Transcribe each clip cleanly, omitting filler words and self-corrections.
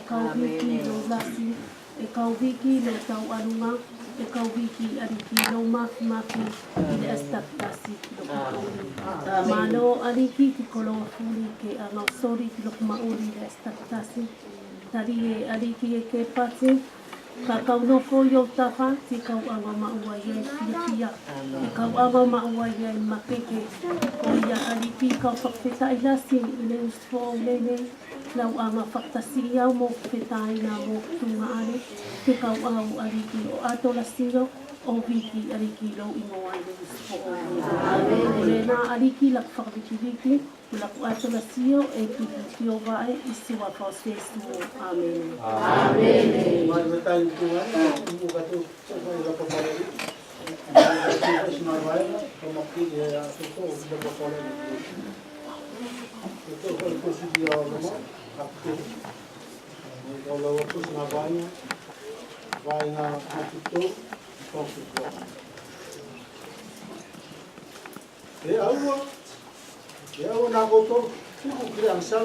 kauhiki lo lasi, e kauhiki lo tau anunga, e kauhiki ariki lo mafi i le astakasi lo kukauri. Malo ariki ki koloa furi ke anga sori ki lo kumauri le astakasi. Tari e ariki e ke pati, ka kaunoko yo taha, ti kau anga maua ye fia. E kau anga maua ye makeke, o ia ariki kau whakpeta i lasi i le usfo lele, lau anga whaktasi iau mo whetai na mo tunga are, te kau au ariki o ato lasiro, o viki ariki lo ingo ai le usfo o le na ariki la whakviki, la ato lasio e piki tio vae i siwa paustesu. Amen. Amen. Mai vetai tunga, mo gato sa vai la papalari. Mai vai, como aqui é a pessoa da papalari. Então, quando conseguir a mão, o outro na banha, vai na tutor, com tutor. E na goto, tudo criança,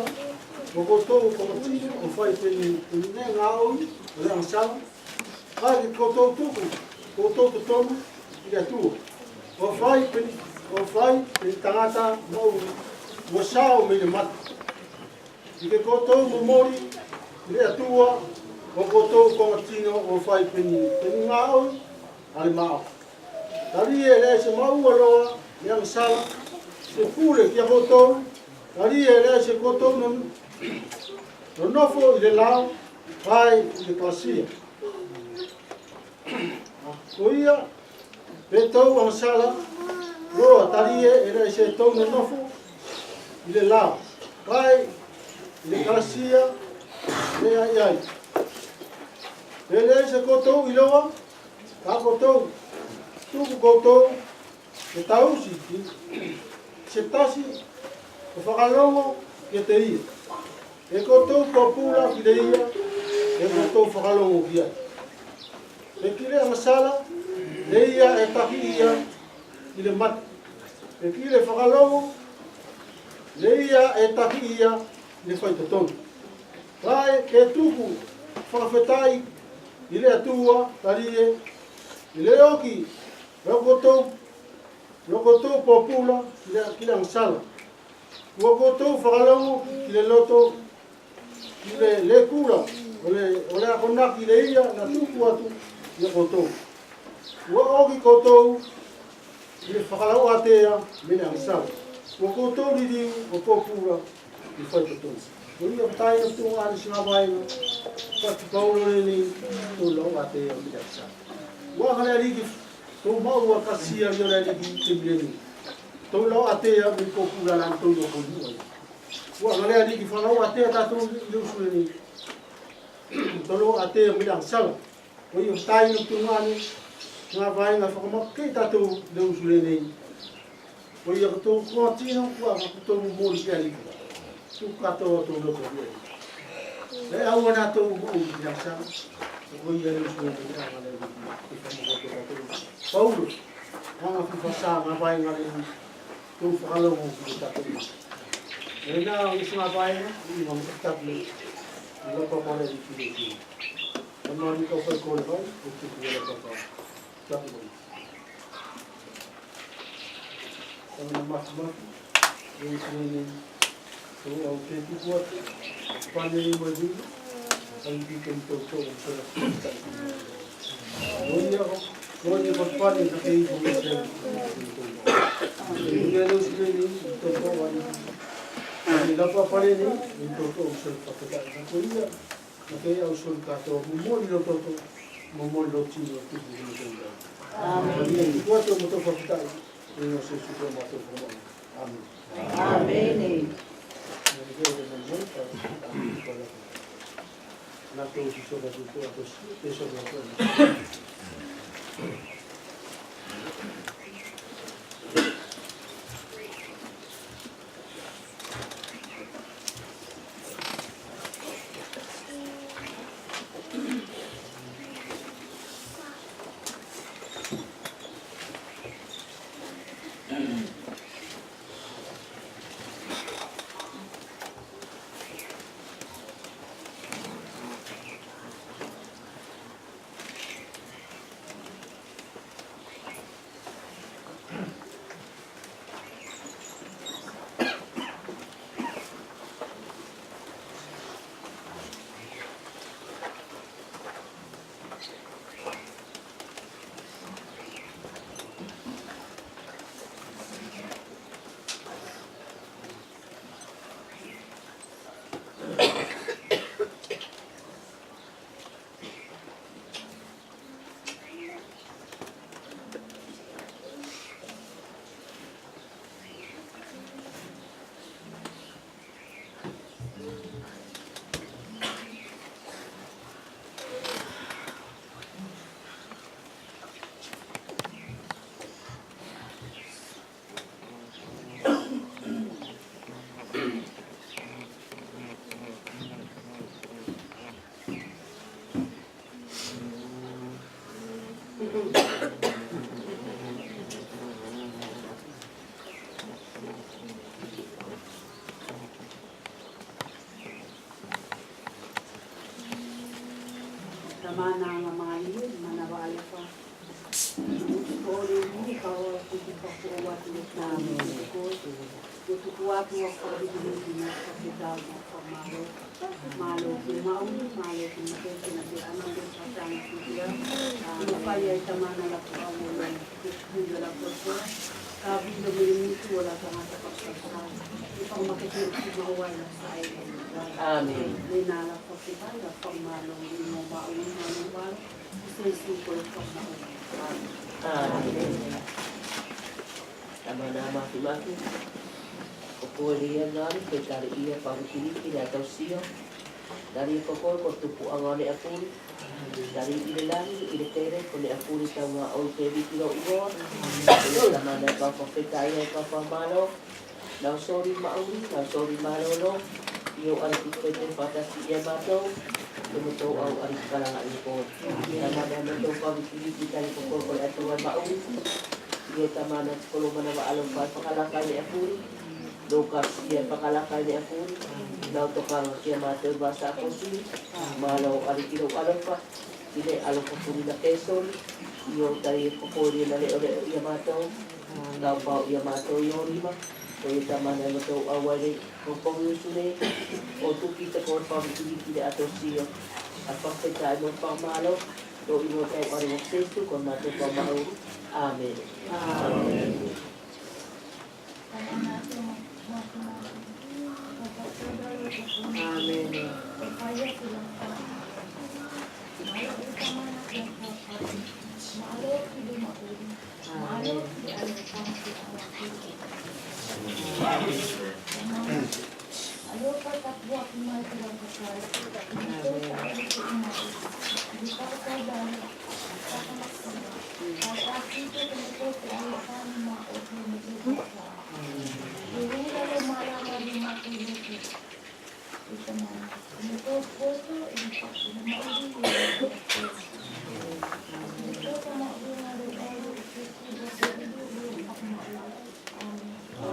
o goto como tinha, o fai peni nem ao, criança, vai goto tudo tomo, e é tudo. O fai tangata, o sao me mat. E que goto momori, e é tua, o goto como tinha, o fai peni ao, al mau. Tali ele se mau aloa, yang sala, se pule que goto, tali ele se goto no nofo de lao, vai de clasia. Oia, betou ang sala, roa tali ele se tou no nofo de lao, vai de clasia, de ai. Ele se goto iloa, ka goto, tu goto, e tausi, se tasi, o whakalongo ke te ia. E kotou popula ki te ia, e kotou whakalongo ki ai. E kile ang sala, le ia e taki ia, ki le mati. E kile whakalongo, le ia e taki ia, le whaitotonu. Rai ke tuku, whakawhetai, i le atua, tarie, i le oki, rokotou popula, ki le ang sala. Rokotou whakalongo, ki le loto, ki le kura, o le akonaki le ia, na tuku atu, le kotou. Ua oki kotou, ki le whakalau atea, me le ang sala. Ua kotou li diu, o popula, i whaitotou. Ua ia patai na tunga ani singa vaina, pati paulo ni, tu lau atea, me le ang sala. Ua hane ariki, tō maua kasia i ora ariki te mileni. Tō lau atea, me popula lan tō io kōnua. Ua hane ariki whanau atea tātou i usuleni. Tō lau atea, me le ang sala. Ua ia patai na tunga ani, ngā vaina whakamake tātou le usuleni. Ua ia kato kua tino, kua kato mōri kia rika. Tu katoa tō loko kia. Le aua nā tō mōri kia sala. Ua ia le usuleni kia ngā le Paulo, mga pipasa, mga bayan nga rin itong pakalaw mo kita ko. Ngayon na, ang isang mga bayan nga, hindi mga magkakabli, hindi pa pala yung pinili. Ang mga ikaw pa ikaw naman, kung hindi pa pa. Tapos mo. Ang mga mas-mas, yung sinilin, so, ang pinipikuat, panin mo din, ang pinipikuat ko, ang sarap. Ngunit ako, kung yung pagpanin sa kayo kung isa yung gano'n sila niyo, ito po, ang napaparin niyo, ito po, usul pakitaan sa kuya, na kaya usul ka ito, mumuli lo ito, mumuli lo chino, ito po yung ito. Amen. Ito ito mo ito pakitaan, yung susuko mo ito po. Amen. Amen. Nato susuko ito, ito susuko ito. tamana nga mga liyon, manawala pa. Kuuli hindi kau kukuwat namin ko. Kukuwat mo ako dito na sa kita mo pamalo. Malo kumauli, malo kumauli na di anak ko sa tama siya. Kaya tamana la ko awon. Hindi la ko ko. Kabi do minito wala ka nga sa pagsasabi. Ipang makikita mo wala sa iyo. Amen. Linala ko kita la pamalo mo mauli mo Sensiko yung pagmamahal. Amen. Tama-nama mati-mati. Kukulian namin kay dari iya pangkiliki na itaw siya. Dari kokol ko tupu ang ni apuri. Dari ilalani ilitere ko ni apuri sa mga oy kebiti na ugon. Tama na ipapapitaya ipapamalo. Now sorry mauli, now sorry malolo. Iyo ang ikwete patasi iya mataw. Tumuto ang aris ka lang ang ipon. Tama naman daw pagkiliki tayo kokol at tuwan mauli. Iyo tama na kulungan na maalong pa pakalakay ni apuri. Lukas siya pakalakay ni apuri. Daw to kang siya mataw basa ako sili. Malaw arikilong along pa. Sili along pa puri na Quezon. Iyo tayo kokoli na li-ore Yamato. Daw pa Yamato yung lima. Kaya tama na ito awali kung pangyusuli o tukita ko ang pagkiliki na ato siya. At pagkitaan mo pamalo, o imo tayo parimok sesto kung nato pamalo. Amen. Amen.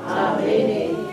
Amen.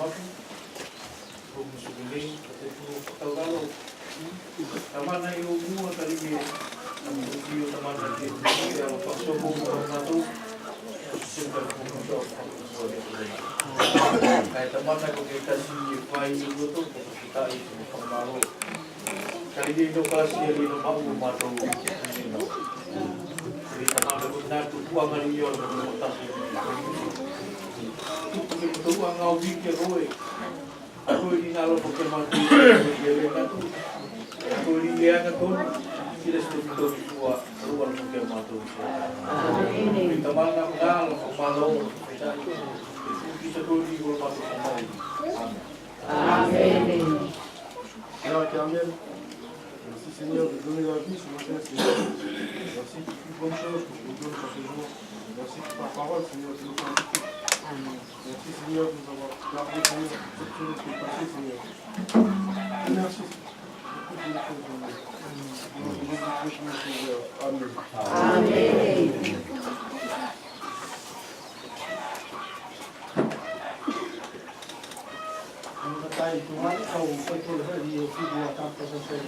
mafu. Kung musuguling, pati po pagkagalo. Tama na yung mga taligay. Ang bukiyo naman natin. Kaya pagsubong ng nato. Susunod po ito. Kahit naman na kung kita si Pai yung ito, kung kita ito ng pangmaro. Taligay ito kasi yung mato. Jadi naman na kung natutuwa niyo ng mga taso. Ito ang awig niya ko eh. Ako hindi nalo pagkamati. Ako hindi yan ako. Sila ito ituwa. Ruwal pagkamati. Taman na mga pagmalaw. Kita ko hindi ko masuk pagmalaw. Amen. Alors, Carmel, merci Seigneur de donner la vie ce matin, Seigneur. Merci pour toute bonne chose que tu nous donnes pour ce jour. Merci pour ta parole, Seigneur, qui nous fortifie. Merci Seigneur de nous avoir gardé, Seigneur, pour toutes choses qui est passé, Seigneur. Et merci pour toutes les choses, Seigneur. Amen. Amen. Tayo tuhan, kau betul hari itu dua kata selesai.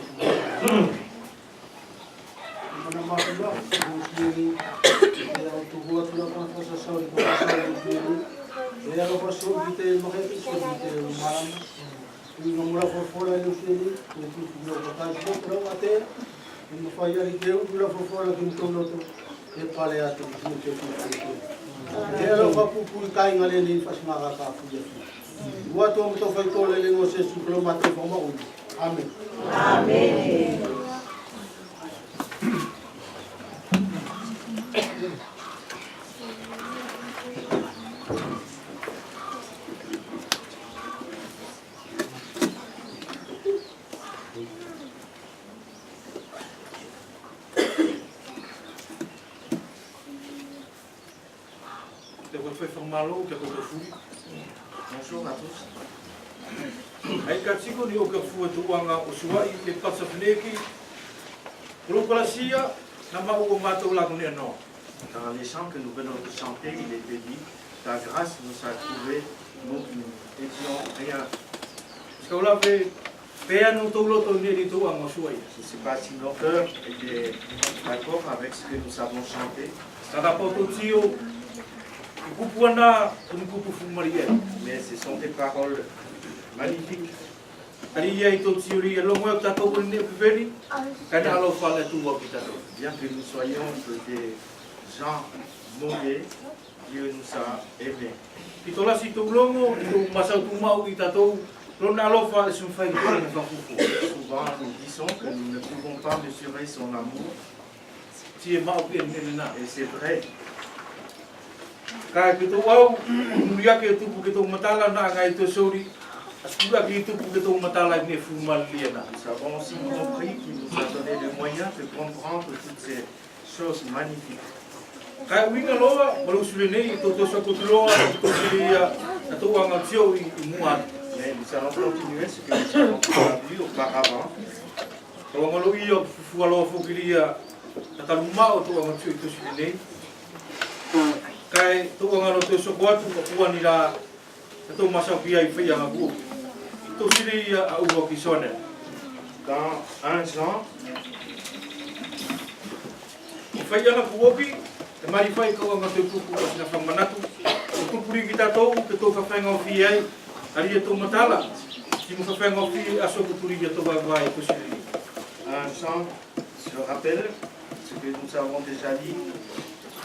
Mana mahu aku sendiri, saya untuk buat dua kata selesai itu sendiri. Saya kalau pasal kita mahu itu kita malam, ini mula forfora itu sendiri, itu dua kata itu perlu ada. Ini faya itu dua forfora kita itu epalea itu itu. Kalau kapu pun kain alih ini pas marah kapu jadi. Watu wa mtofa itola ile ngose suklomate foma uji. Amen. Amen. Depois foi formá-lo, que é o que eu fui. Bonjour à tous. Ai ka tiko ni o ka fua tuanga o suai le pasa fneki. Propalasia na mau o matou la kone no. Dans les chants que nous venons de chanter, il était dit, ta grâce nous a trouvés, nous qui n'étions rien. Ska ola pe pea no tolo to ni ri tuanga o suai. Je ne sais pas si nos cœurs étaient d'accord avec ce que nous avons chanté, Sada poto tio kupuana kupu fumaria. mais ce sont des paroles magnifiques. Ari ia to tio ri lo mo ta to ni peveni. Kana alo fala tu wa pitato. Bien que nous soyons des gens mauvais, Dieu nous a aimés. Pitola si tu longo tu masau tu mau i tatou. Rona alo fala sun fai ko na fufu. Souvent, nous disons que nous ne pouvons pas mesurer son amour, Ti e mau pe ni na. et c'est vrai. Ka ke to au nuria ke tu ke to matala na ngai to sori. Asura ke tu ke to matala ni fumal liana. Nous avons aussi compris qu'il nous a donné les moyens de comprendre toutes ces choses magnifiques. Ka winga loa malu sule nei to to sa ko loa to siria na to anga tio i mua. Mais nous allons continuer ce que nous avons déjà vu auparavant. Ko malu i o fu alo fu kiria ta kaluma o to anga tio to sule nei. Kai to anga to so ko atu ko ni la to masa pia i fia nga bu. To siria a u ki sone. Dans 1 Jean, Fai ana kuopi, e mari fai ko anga te tupu o sina whamanatu. O tupuri ki tātou, ke tō whawhenga o fi ai, ari e tō matala. Ki mo whawhenga o fi aso kuturi e tō wai ko siri. 1 Jean se rappelle ce que nous avons déjà dit.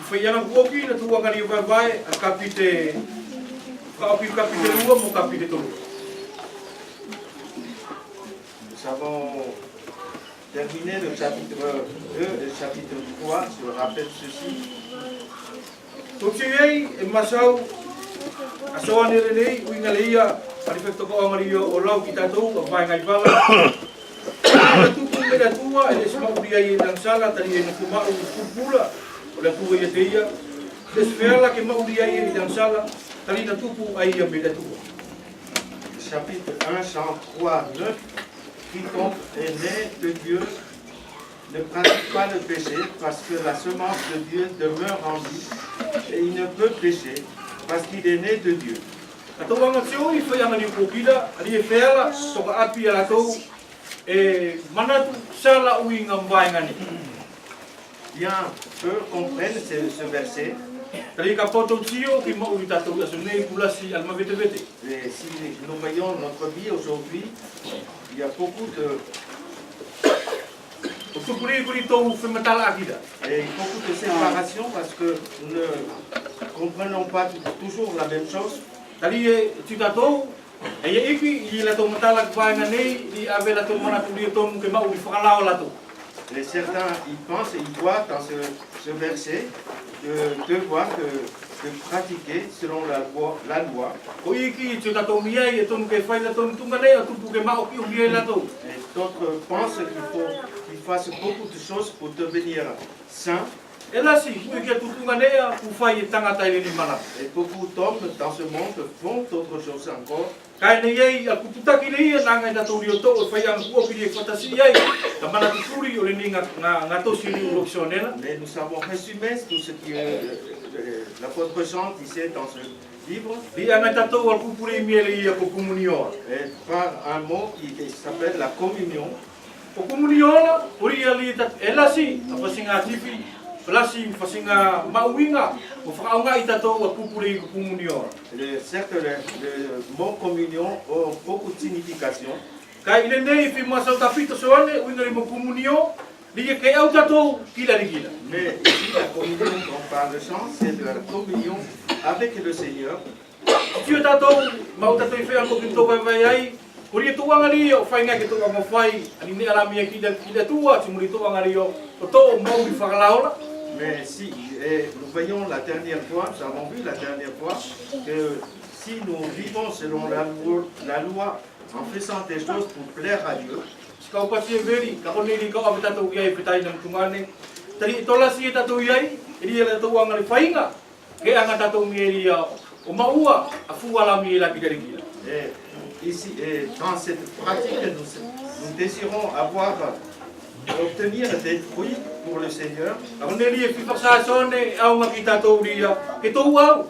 Fai ana kuopi, na tū wangari o wai, a kapite, kapite rua mo kapite tolu. Nous avons terminé le chapitre 2 et le chapitre 3. Je rappelle ceci. Tō tiei, e masau, aso anere nei, uinga leia, ari whektoko angari o lau ki tātou, a vai ngai wala. Ka tupu me la tua, e le smauri ai e nangsala, tari e nuku mau kupula, o la tua ia teia. Le sfeala ke mauri ai e nangsala, tari na tupu ai a me la tua. Chapitre 1, Jean 3, 9. Quiconque est né de Dieu ne pratique pas le péché parce que la semence de Dieu demeure en lui et il ne peut pécher parce qu'il est né de Dieu. Atou anga tio I whai anga ni kōkida, ali e whēala, toka api a atou, e manatu sala ui ngā mwai ngani. Bien, eux comprennent ce verset. Tari ka poto tio ki mau I tatou aso nei kulasi alma vete vete. Et si nous voyons notre vie aujourd'hui, il y a beaucoup de O tupuri kuri tau whematala akida. Et beaucoup de séparation parce que nous ne comprenons pas toujours la même chose. Tari e tutatou, e ia iki I la tau matala ki whaenga nei, I ave la tau mana kuri o tomu ke mau I whakalao latou. Et certains, ils pensent, ils voient dans ce verset de devoir de pratiquer selon la loi. Ko iki tutatou miai e tomu ke whaina tomu tunga nei, o tupu ke mau ki uhi e latou. Et d'autres pensent qu'il faut qu'ils fassent beaucoup de choses pour devenir saints. E lasi, kui kia tutunga nei a ku whai e tangata I ni mana. Et beaucoup d'hommes dans ce monde font d'autres choses encore. Kai nei ei a kuputaki nei ia nanga I tatou rio tau e whai anga kua ki e whatasi iai. Ka mana tuturi o le ni ngā tosi ni uloksionena. Mais nous avons résumé tout ce que l'apôtre Jean disait dans ce livre. Di anga tatou al kupuri miele ia ko komunioa. Et par un mot qui s'appelle la communion. O komunioa, uri ali e lasi, a whasinga tipi, lasi whasinga mauinga, o whakaunga I tatou a kupuri ko komunioa. Certes, le mot communion a beaucoup de signification. Kai ile nei fi masau tapito soane, uinga li mo komunio, li e kei au tatou kila ni kila. Mais ici, la communion dont parle Jean, c'est de la communion avec le Seigneur. Tio tatou, mau tatou I whea ko ki tō vai ai, uri e tuanga ri o whainga ke tō anga whai, ani ne alamia kila tua, timuri tuanga ri o tō mau I whakalaola. Mais si, et nous voyons la dernière fois, nous avons vu la dernière fois, que si nous vivons selon la loi, en faisant des choses pour plaire à Dieu, Kau pasi e veri, ka kone ni kau ape tatou iai petai na mtungane. Tari tolasi e tatou iai, e ria le tatou anga le whainga, ke anga tatou mieri o maua, a fuala mi e la kidarikila. et ici, et dans cette pratique, nous désirons obtenir des fruits pour le Seigneur. Ka kone ri e whiwhasasone, au ngaki tatou ria, ke tau au.